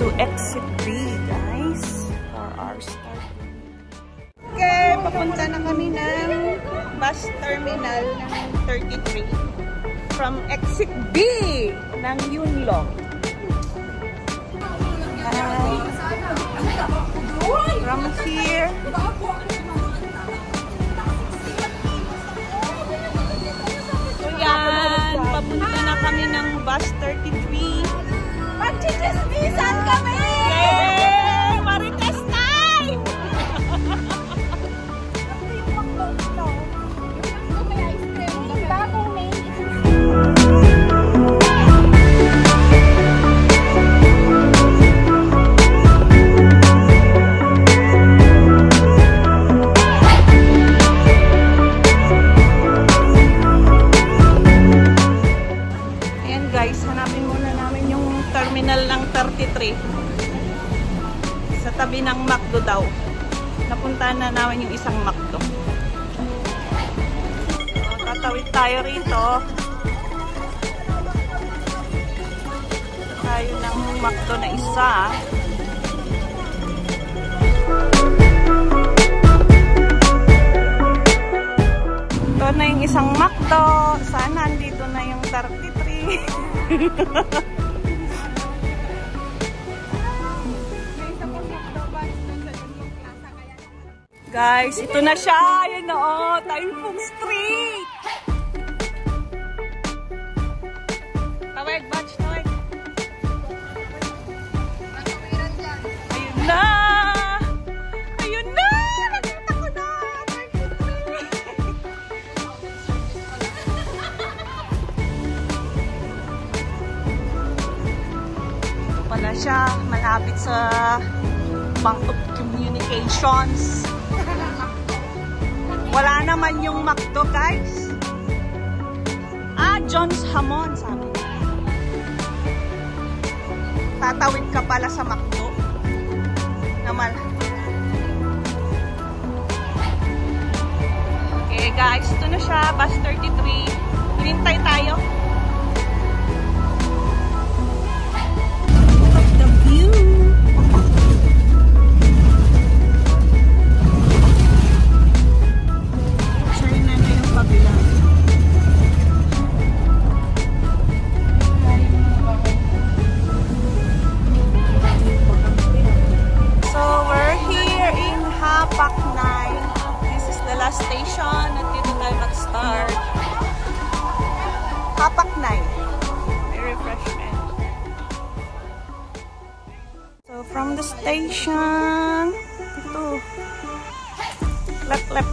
to Exit B, guys, for our start. Okay, papunta na kami ng bus terminal ng 33 from Exit B ng Yunlong. From here, so yan, papunta na kami ng bus 33. Magchichismisan kami! Yay! Marites time! Terminal ng 33 sa tabi ng McDo daw. Napuntahan na namin yung isang McDo. So, tatawid tayo rito. Tayo ng McDo na isa. Ito na yung isang McDo. Sana andito na yung 33. Guys, ito na siya. Ayan na, oh. Typhoon Street. Tawag, batch, tawag. Ayun na. Ayun na. Nakita ko na. Ito pala siya. Malapit sa Bank of Communications. Wala naman yung McDo, guys. John's Hamon, sabi. Tatawid ka pala sa McDo. Naman. Okay, guys. Ito na siya. Bus 33. Hinintay tayo. Look at the view. Station at dito tayo mag-start. Hapaknay. May refreshment. So from the station, ito. Lep-lep.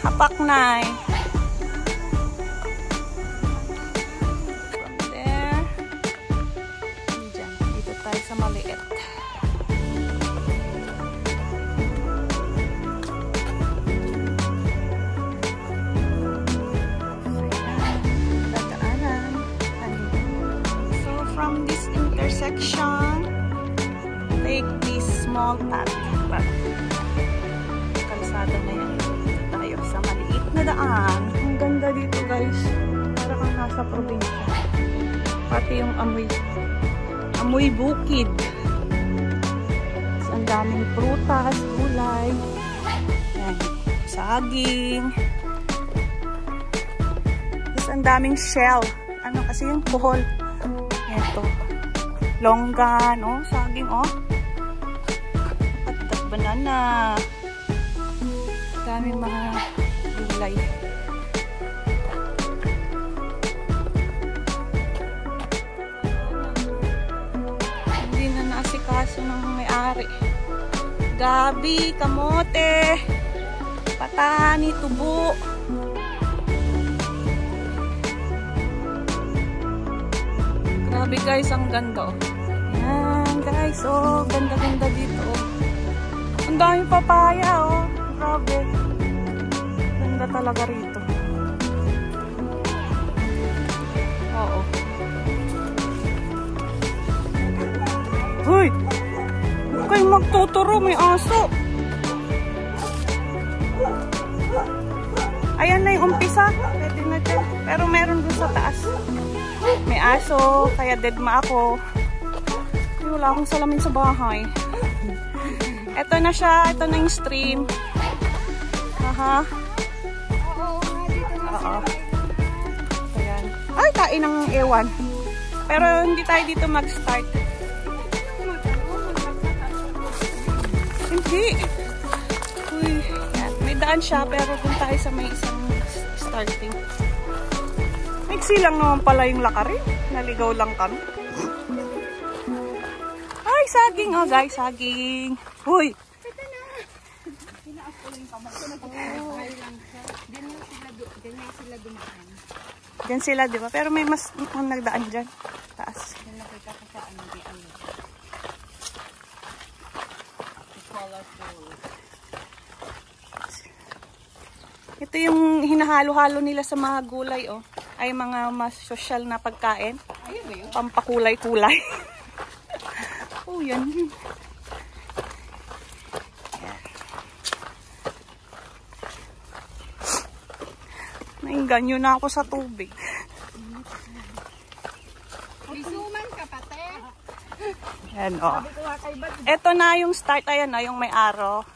Hapaknay. From there, dito tayo sa maliit. Intersection, take this small path. Kalsada na yan. Dito tayo sa maliit na daan. Ang ganda dito, guys. Para kang nasa probinsya. Pati yung amoy bukid. Ang daming prutas, gulay. Yan. Saging. Tapos ang daming shell. Ano kasi yung buhol. Ito. Longgan, oh, saging, oh. At banana. Daming mga gulay. Hindi na naasikaso ng may-ari. Gabi, kamote, patani, tubo. Grabe, guys, ang ganda, oh. Yan, guys, oh, ganda-ganda dito, oh. Ang daming papaya, oh. Grabe. Ganda talaga rito. Oo. Hoy! Huwag kayong magtuturo, may aso. Ayan na yung umpisa. Pwede na dyan. Pero meron dun sa taas. May aso, kaya deadma ako. Ay, wala akong salamin sa bahay. Ito na siya. Ito na yung stream. Aha. Oo. Ayan. Ay, tain ng ewan. Pero hindi tayo dito mag-start. Hindi. Uy, yan. May daan siya pero kung tayo sa may isang starting. Mixi lang naman pala yung lakarin. Naligaw lang kami. Ay, saging. Oh, guys, saging. Uy. Diyan sila, di ba? Pero may mas nagdaan dyan. Taas. Ito yung hinahalo-halo nila sa mga gulay, oh. Ay mga mas social na pagkain. Pampakulay-kulay. Oh, yan. Nainganyo na ako sa tubig. Isuman ka pate. Yan, oh. Ito na yung start. Ayan na, yung may araw.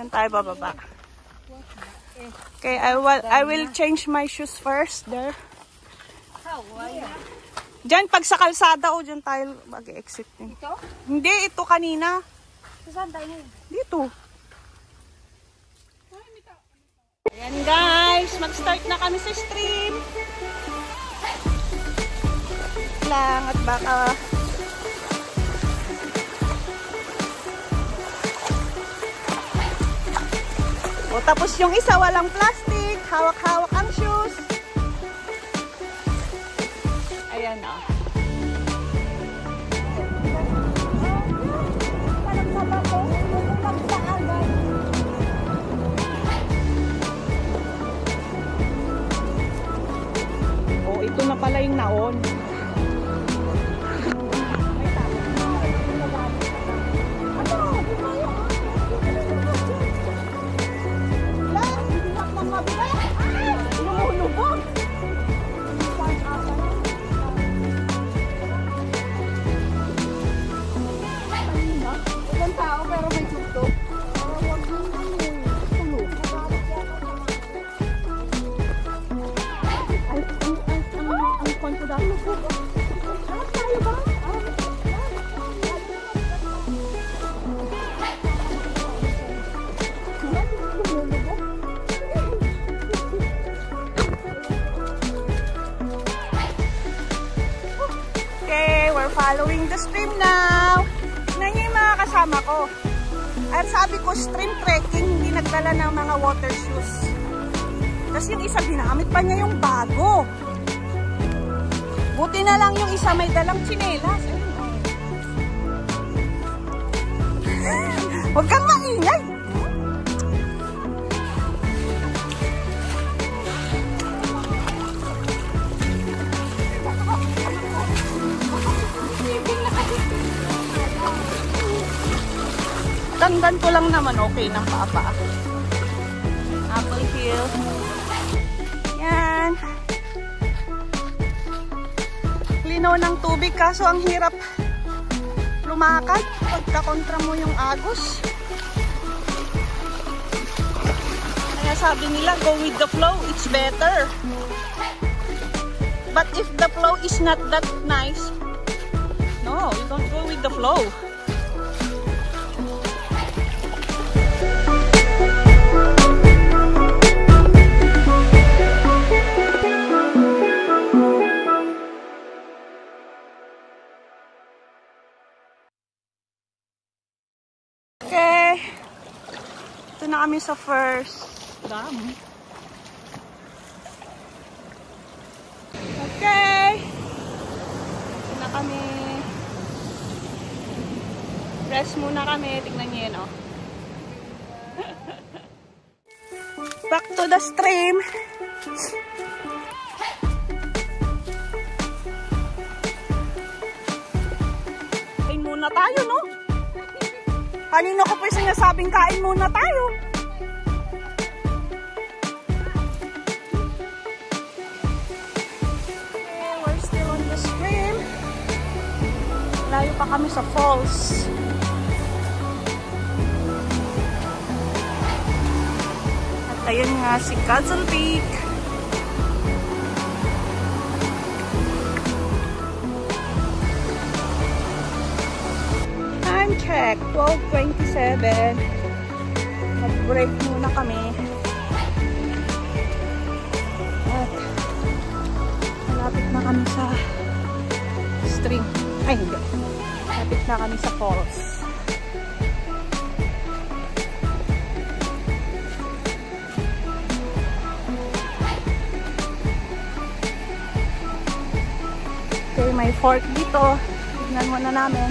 Yan tayo bababa. Okay, I will change my shoes first. There. Diyan, pag sa kalsada, oh, diyan tayo mag-exit. Ito? Hindi, ito kanina. Saan tayo ngayon? Dito. Ayan guys, mag-start na kami sa stream. Lang at baka o tapos yung isa walang plastic, hawak-hawak ang shoes. Ayan o. Oh, ito na pala yung naon. Following the stream now. Tignan niyo yung mga kasama ko. At sabi ko, stream trekking, hindi nagdala ng mga water shoes. Tapos yung isa, ginamit pa niya yung bago. Buti na lang yung isa may dalang tsinelas. Huwag kang maingay. Tandaan ko lang naman okay ng papa. Apple Hill. Yan. Linaw ng tubig kaso ang hirap lumakad pagka-kontra mo yung agos. Kaya sabi nila, go with the flow, it's better. But if the flow is not that nice, no, you don't go with the flow. Ito na kami sa first dam. Okay. Ito na kami. Rest muna kami. Tignan niyo yun, oh. Back to the stream. Kain muna tayo, no? Kanina ko po sinasabing kain muna tayo. pa kami sa falls. At ayun nga si Castle Peak. Time check, 12:27. Mag-break muna kami. At malapit na kami sa stream. Ay, hindi. Malapit na kami sa falls. Okay, may fork dito. Tignan muna namin.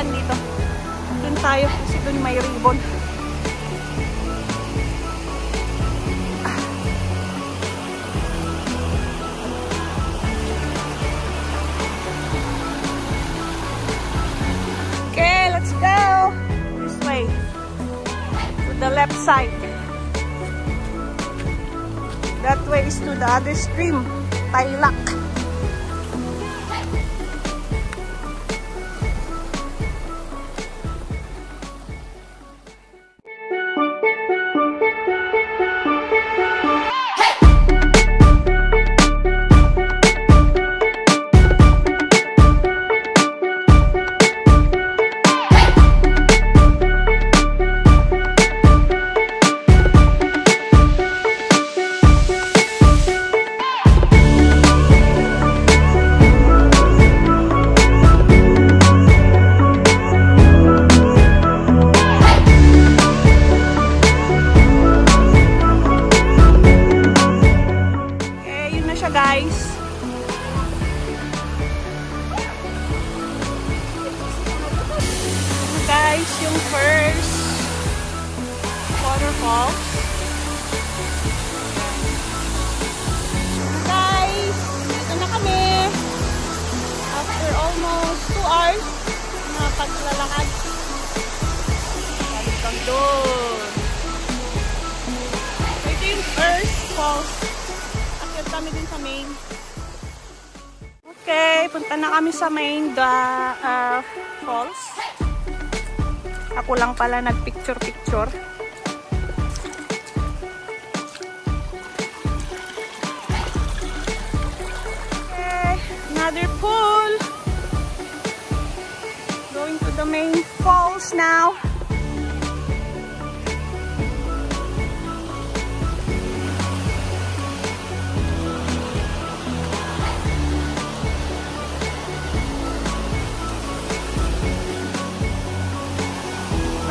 Dito. Doon tayo kasi doon may ribbon. Okay, let's go. This way. To the left side. That way is to the other stream. Tailak. Guys, guys, yung first waterfall. Guys, dito na kami after almost 2 hours na paglalakad. Hanggang doon. So, ito yung first falls. Kami din sa main. Okay, punta na kami sa main falls. Ako lang pala nagpicture-picture. Okay, another pool. Going to the main falls now.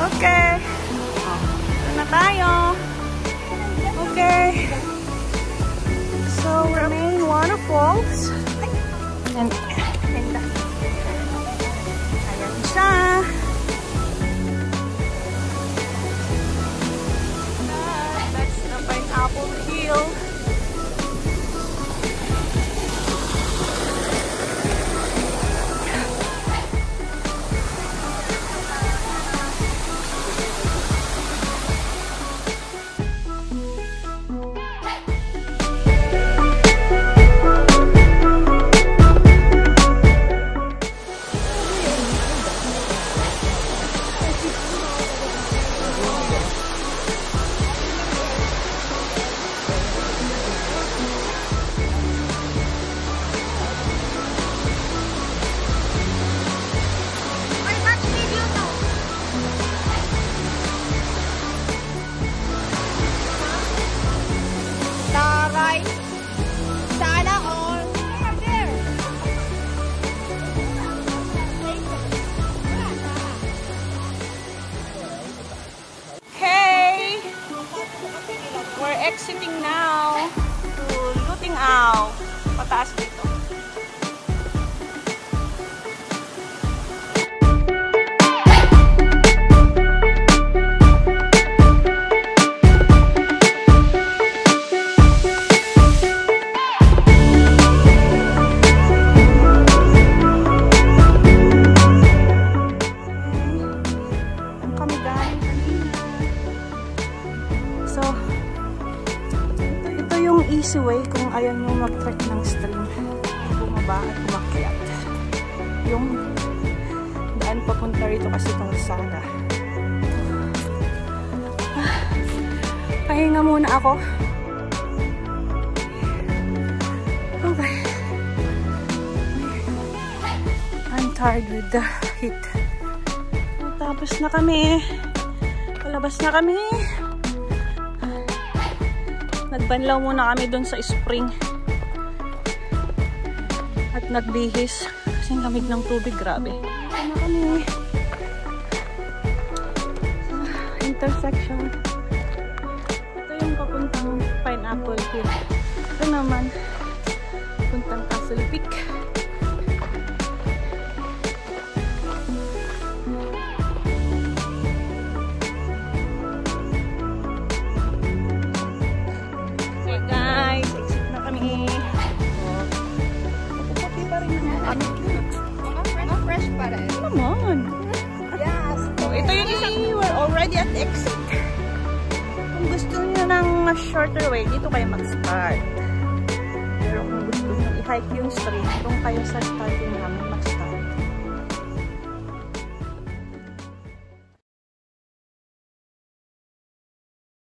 Okay. Ito na tayo. Okay. So, we're main waterfalls. And ayan siya. That's the Pineapple Hill. Exiting now to Luting Ao. Pataas dito. way kung ayaw nyo mag-trek ng stream. Bumaba at umakyat. Yung daan papunta rito kasi kalsada. Pahinga muna ako. Okay. I'm tired with the heat. Tapos na kami. Palabas na kami. Nagbanlaw muna kami dun sa spring. At nagbihis. Kasi ang lamig ng tubig. Grabe. Ito na kami. Intersection. Ito yung papuntang Pineapple Hill. Ito naman. Puntang Castle Peak. Already at exit. Kung gusto niyo ng shorter way, dito kayo mag-start. Pero kung gusto niyo i-hike yung street, kung kayo sa starting namin mag-start.